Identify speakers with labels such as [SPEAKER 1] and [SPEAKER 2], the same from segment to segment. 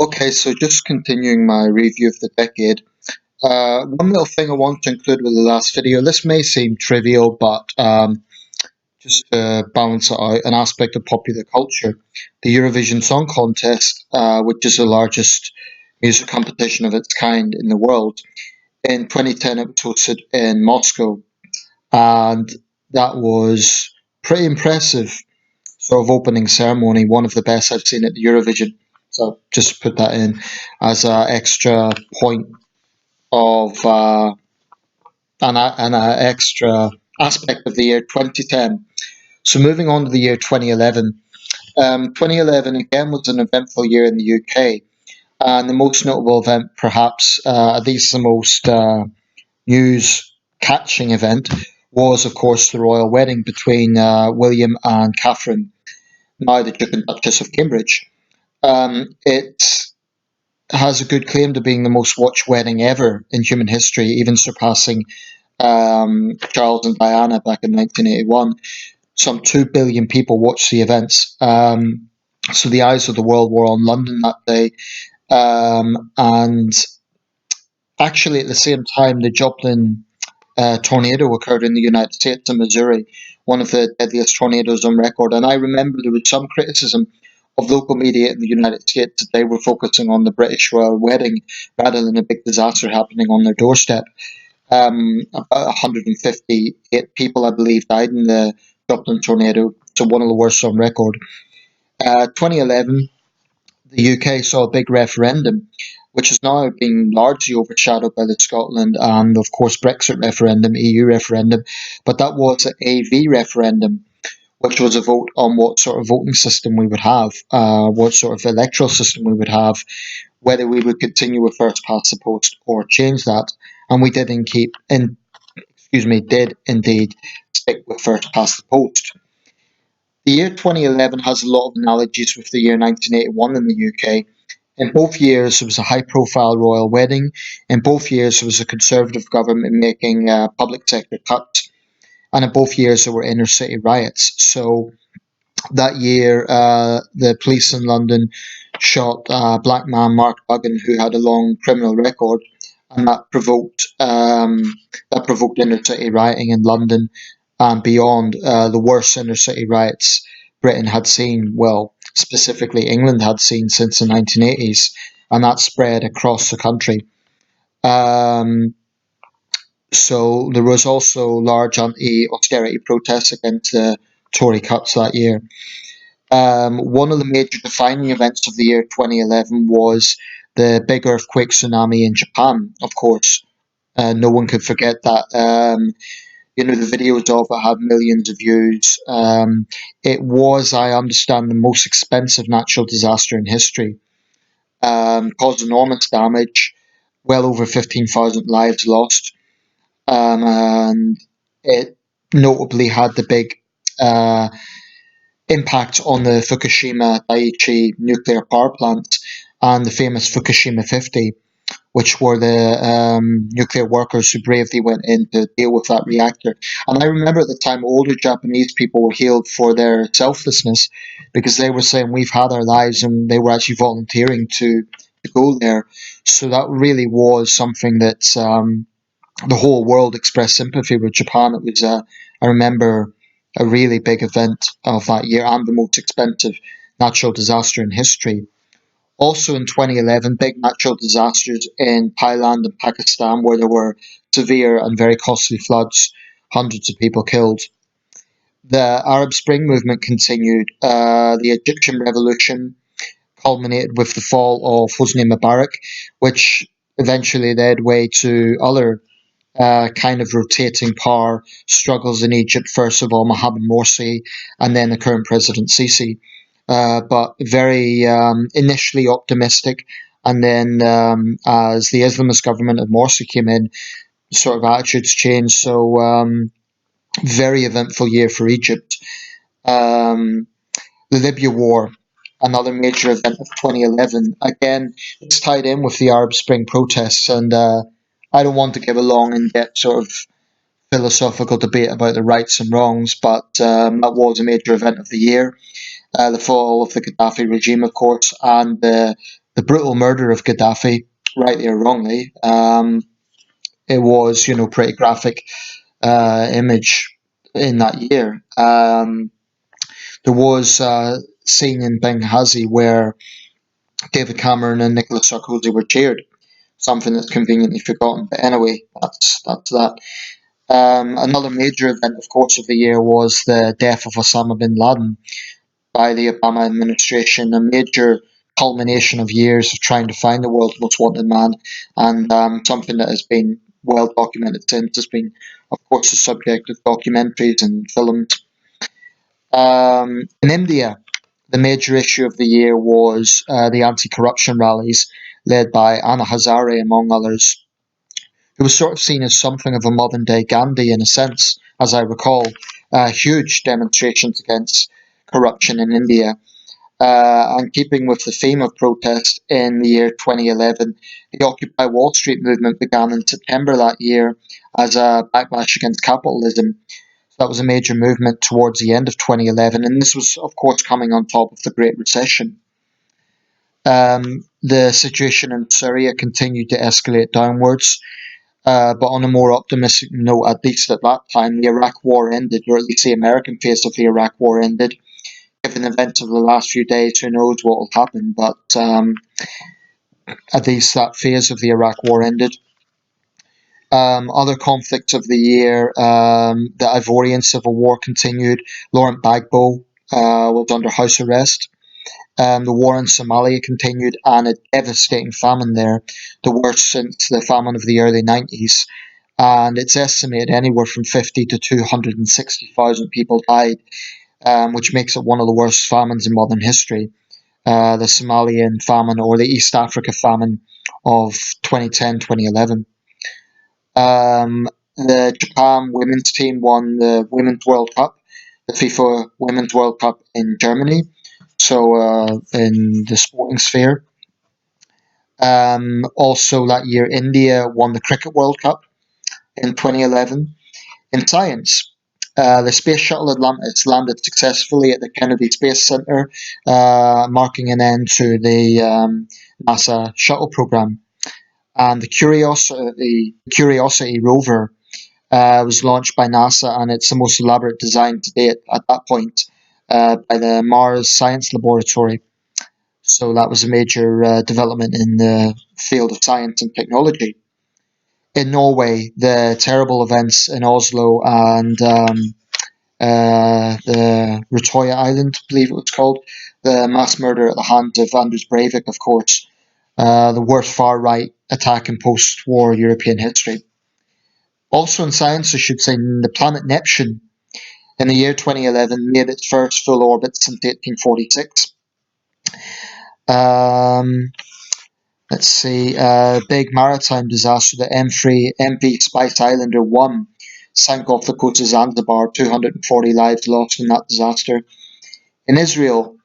[SPEAKER 1] Okay, so just continuing my review of the decade. One little thing I want to include with the last video. This may seem trivial, but just to balance it out, an aspect of popular culture. The Eurovision Song Contest, which is the largest music competition of its kind in the world. In 2010, it was hosted in Moscow, and that was pretty impressive sort of opening ceremony, one of the best I've seen at the Eurovision. So just put that in as an extra point of an extra aspect of the year 2010. So moving on to the year 2011. 2011 again was an eventful year in the UK, and the most notable event, perhaps, at least the most news catching event, was of course the royal wedding between William and Catherine, now the Duke and Duchess of Cambridge. It has a good claim to being the most watched wedding ever in human history, even surpassing Charles and Diana back in 1981. Some 2 billion people watched the events. So the eyes of the world were on London that day. And actually, at the same time, the Joplin tornado occurred in the United States in Missouri, one of the deadliest tornadoes on record. And I remember there was some criticism of local media in the United States that they were focusing on the British royal wedding rather than a big disaster happening on their doorstep. About 158 people, I believe, died in the Joplin tornado, so one of the worst on record. 2011, the UK saw a big referendum, which is now being largely overshadowed by the Scotland and, of course, Brexit referendum, EU referendum. But that was an AV referendum, which was a vote on what sort of voting system we would have, what sort of electoral system we would have, whether we would continue with first past the post or change that. And we did indeed stick with first past the post. The year 2011 has a lot of analogies with the year 1981 in the UK. In both years, there was a high profile royal wedding. In both years, there was a Conservative government making public sector cuts. And in both years, there were inner city riots. So that year, the police in London shot a black man, Mark Duggan, who had a long criminal record, and that provoked inner city rioting in London and beyond. The worst inner city riots Britain had seen, well, specifically England had seen since the 1980s, and that spread across the country. Um, so there was also large anti-austerity protests against the Tory cuts that year. One of the major defining events of the year 2011 was the big earthquake tsunami in Japan, of course. No one could forget that. The videos of it have millions of views. It was, I understand, the most expensive natural disaster in history. Caused enormous damage, well over 15,000 lives lost. And it notably had the big uh, impact on the Fukushima Daiichi nuclear power plant and the famous Fukushima 50, which were the nuclear workers who bravely went in to deal with that reactor. And I remember at the time, older Japanese people were hailed for their selflessness because they were saying, we've had our lives, and they were actually volunteering to go there. So that really was something that the whole world expressed sympathy with Japan. It was, I remember, a really big event of that year and the most expensive natural disaster in history. Also in 2011, big natural disasters in Thailand and Pakistan, where there were severe and very costly floods, hundreds of people killed. The Arab Spring movement continued. The Egyptian revolution culminated with the fall of Hosni Mubarak, which eventually led way to other kind of rotating power struggles in Egypt. First of all, Mohamed Morsi, and then the current president Sisi. But very initially optimistic, and then as the Islamist government of Morsi came in, sort of attitudes changed. So very eventful year for Egypt. Um, the Libya War, another major event of 2011. Again, it's tied in with the Arab Spring protests, and I don't want to give a long, in-depth sort of philosophical debate about the rights and wrongs, but that was a major event of the year. The fall of the Gaddafi regime, of course, and the the brutal murder of Gaddafi, rightly or wrongly. It was, pretty graphic image in that year. There was a scene in Benghazi where David Cameron and Nicolas Sarkozy were cheered, something that's conveniently forgotten. But anyway, that's that. Another major event, of course, of the year was the death of Osama bin Laden by the Obama administration, a major culmination of years of trying to find the world's most wanted man, and something that has been well documented since. Has been, of course, the subject of documentaries and films. In India, the major issue of the year was the anti-corruption rallies led by Anna Hazare, among others, who was sort of seen as something of a modern day Gandhi in a sense, as I recall. Huge demonstrations against corruption in India. And keeping with the theme of protest in the year 2011, the Occupy Wall Street movement began in September that year as a backlash against capitalism. So that was a major movement towards the end of 2011, and this was, of course, coming on top of the Great Recession. The situation in Syria continued to escalate downwards, but on a more optimistic note, at least at that time, the Iraq War ended, or at least the American phase of the Iraq War ended. Given the events of the last few days, who knows what will happen, but at least that phase of the Iraq War ended. Other conflicts of the year, the Ivorian Civil War continued. Laurent Gbagbo was under house arrest. The war in Somalia continued, and a devastating famine there, the worst since the famine of the early 90s. And it's estimated anywhere from 50 to 260,000 people died, which makes it one of the worst famines in modern history. The Somalian famine, or the East Africa famine of 2010 2011. The Japan women's team won the Women's World Cup, the FIFA Women's World Cup in Germany, so in the sporting sphere. Also that year, India won the Cricket World Cup in 2011. In science, the Space Shuttle Atlantis landed successfully at the Kennedy Space Center, marking an end to the NASA shuttle program. And the Curiosity rover was launched by NASA, and it's the most elaborate design to date at that point by the Mars Science Laboratory. So that was a major development in the field of science and technology. In Norway, the terrible events in Oslo and the Rotoya Island, I believe it was called, the mass murder at the hands of Anders Breivik, of course, the worst far right attack in post war European history. Also in science, I should say, the planet Neptune in the year 2011 made its first full orbit since 1846. Um, let's see, big maritime disaster, the MV Spice Islander 1 sank off the coast of Zanzibar, 240 lives lost in that disaster. In Israel,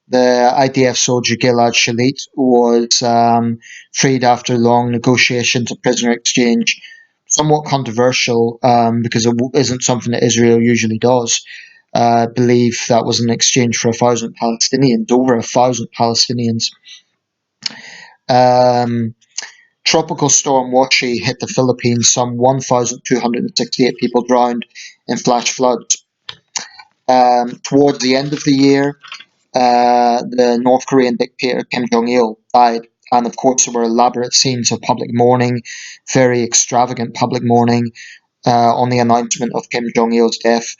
[SPEAKER 1] the IDF soldier Gilad Shalit was freed after long negotiations of prisoner exchange. Somewhat controversial because it isn't something that Israel usually does. I believe that was in exchange for 1,000 Palestinians, over 1,000 Palestinians. Um, Tropical storm Wachi hit the Philippines. Some 1,268 people drowned in flash floods. Towards the end of the year, the North Korean dictator Kim Jong Il died, and of course there were elaborate scenes of public mourning, very extravagant public mourning on the announcement of Kim Jong Il's death,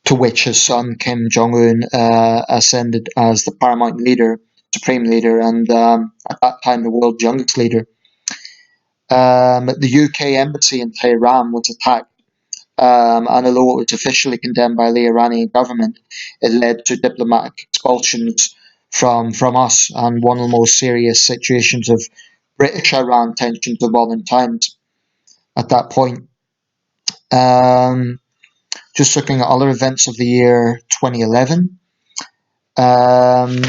[SPEAKER 1] to which his son Kim Jong Un ascended as the paramount leader, supreme leader, and at that time the world's youngest leader. The UK embassy in Tehran was attacked, and although it was officially condemned by the Iranian government, it led to diplomatic expulsions from us, and one of the most serious situations of British-Iran tensions of modern times at that point. Um, just looking at other events of the year 2011. Um,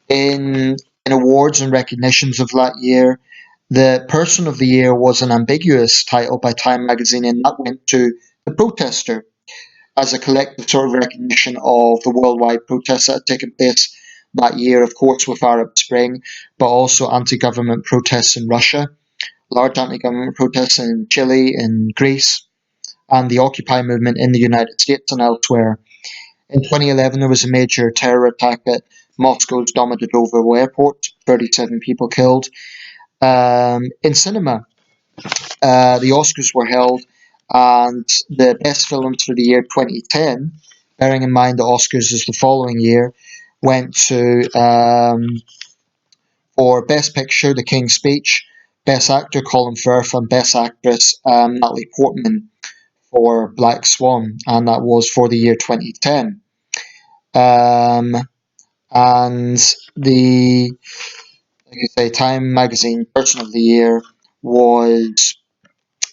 [SPEAKER 1] in awards and recognitions of that year, the Person of the Year was an ambiguous title by Time magazine, and that went to The Protester as a collective sort of recognition of the worldwide protests that had taken place that year, of course, with Arab Spring, but also anti-government protests in Russia, large anti-government protests in Chile, in Greece, and the Occupy movement in the United States and elsewhere. In 2011, there was a major terror attack at Moscow's Domodedovo airport, 37 people killed. In cinema, the Oscars were held, and the best films for the year 2010, bearing in mind the Oscars is the following year, went to for Best Picture, The King's Speech, Best Actor Colin Firth, and Best Actress Natalie Portman for Black Swan, and that was for the year 2010. Um, and the, like I say, Time Magazine Person of the Year was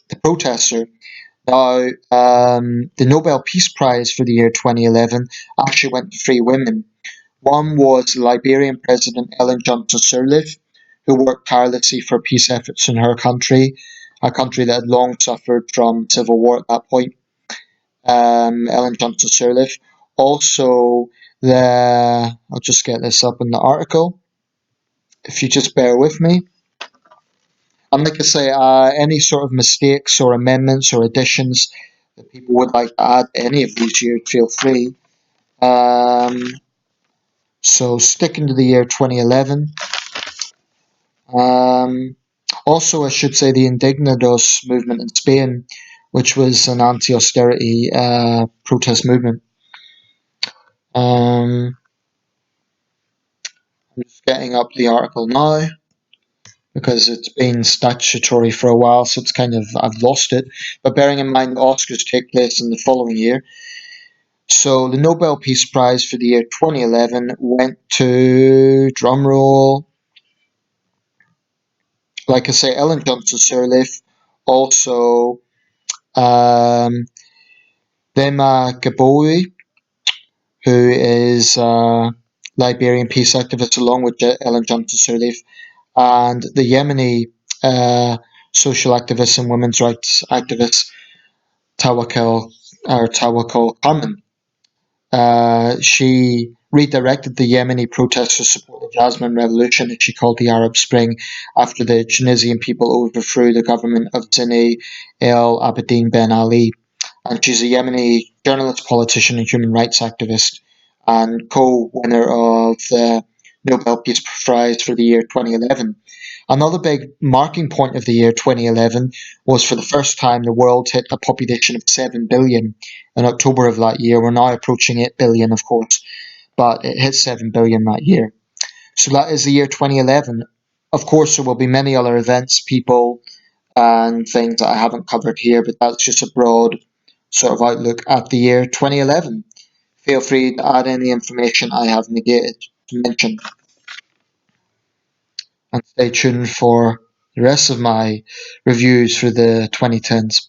[SPEAKER 1] The Protester. Now, the Nobel Peace Prize for the year 2011 actually went to three women. One was Liberian President Ellen Johnson Sirleaf, who worked tirelessly for peace efforts in her country, a country that had long suffered from civil war at that point. Ellen Johnson Sirleaf. Also, I'll just get this up in the article, if you just bear with me. And like I say, any sort of mistakes or amendments or additions that people would like to add to any of these years, feel free. Um, so sticking to the year 2011. Also, I should say the Indignados movement in Spain, which was an anti-austerity protest movement. I'm just getting up the article now because it's been statutory for a while, so it's kind of I've lost it. But bearing in mind the Oscars take place in the following year, so the Nobel Peace Prize for the year 2011 went to drumroll. Like I say, Ellen Johnson Sirleaf, also Bema Gaboui, who is a Liberian peace activist along with Ellen Johnson Sirleaf, and the Yemeni social activist and women's rights activist Tawakkol Karman. She redirected the Yemeni protests to support the Jasmine Revolution, as she called the Arab Spring, after the Tunisian people overthrew the government of Zine El Abidine Ben Ali. And she's a Yemeni journalist, politician, and human rights activist, and co-winner of the Nobel Peace Prize for the year 2011. Another big marking point of the year 2011 was for the first time the world hit a population of 7 billion in October of that year. We're now approaching 8 billion, of course, but it hit 7 billion that year. So that is the year 2011. Of course, there will be many other events, people, and things that I haven't covered here, but that's just a broad sort of outlook at the year 2011. Feel free to add any information I have negated to mention. And stay tuned for the rest of my reviews for the 2010s.